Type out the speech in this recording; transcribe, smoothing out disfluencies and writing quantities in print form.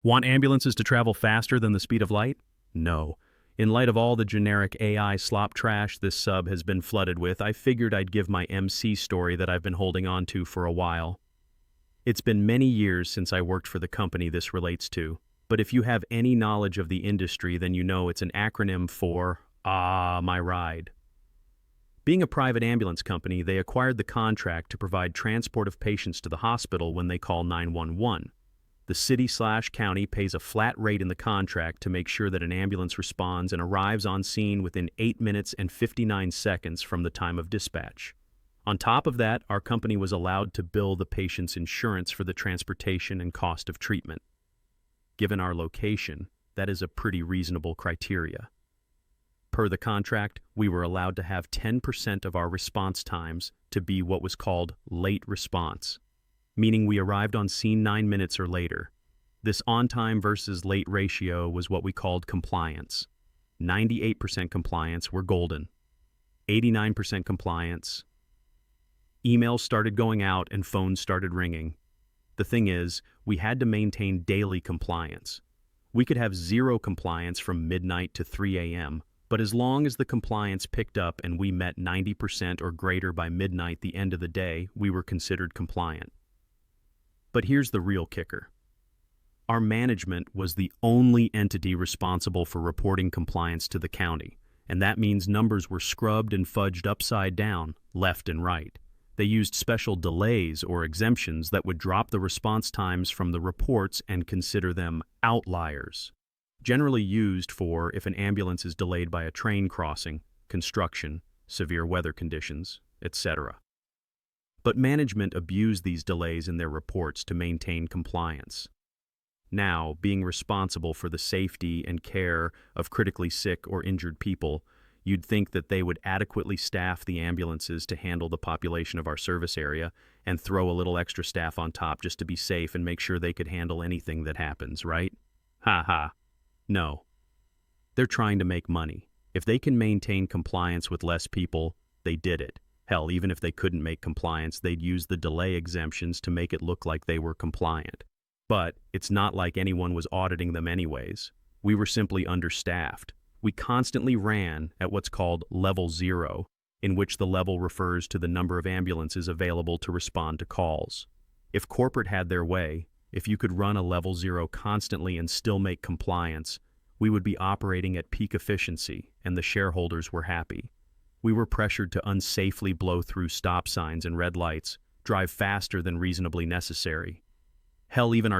Want ambulances to travel faster than the speed of light? No. In light of all the generic AI slop trash this sub has been flooded with, I figured I'd give my MC story that I've been holding on to for a while. It's been many years since I worked for the company this relates to, but if you have any knowledge of the industry, then you know it's an acronym for my ride. Being a private ambulance company, they acquired the contract to provide transport of patients to the hospital when they call 911. The city/county pays a flat rate in the contract to make sure that an ambulance responds and arrives on scene within 8 minutes and 59 seconds from the time of dispatch. On top of that, our company was allowed to bill the patient's insurance for the transportation and cost of treatment. Given our location, that is a pretty reasonable criteria. Per the contract, we were allowed to have 10% of our response times to be what was called late response, meaning we arrived on scene 9 minutes or later. This on-time versus late ratio was what we called compliance. 98% compliance were golden. 89% compliance. Emails started going out and phones started ringing. The thing is, we had to maintain daily compliance. We could have zero compliance from midnight to 3 a.m., but as long as the compliance picked up and we met 90% or greater by midnight the end of the day, we were considered compliant. But here's the real kicker. Our management was the only entity responsible for reporting compliance to the county, and that means numbers were scrubbed and fudged upside down, left and right. They used special delays or exemptions that would drop the response times from the reports and consider them outliers, generally used for if an ambulance is delayed by a train crossing, construction, severe weather conditions, etc. But management abused these delays in their reports to maintain compliance. Now, being responsible for the safety and care of critically sick or injured people, you'd think that they would adequately staff the ambulances to handle the population of our service area and throw a little extra staff on top just to be safe and make sure they could handle anything that happens, right? Ha ha. No. They're trying to make money. If they can maintain compliance with less people, they did it. Hell, even if they couldn't make compliance, they'd use the delay exemptions to make it look like they were compliant. But it's not like anyone was auditing them anyways. We were simply understaffed. We constantly ran at what's called level 0, in which the level refers to the number of ambulances available to respond to calls. If corporate had their way, if you could run a level 0 constantly and still make compliance, we would be operating at peak efficiency, and the shareholders were happy. We were pressured to unsafely blow through stop signs and red lights, drive faster than reasonably necessary. Hell, even our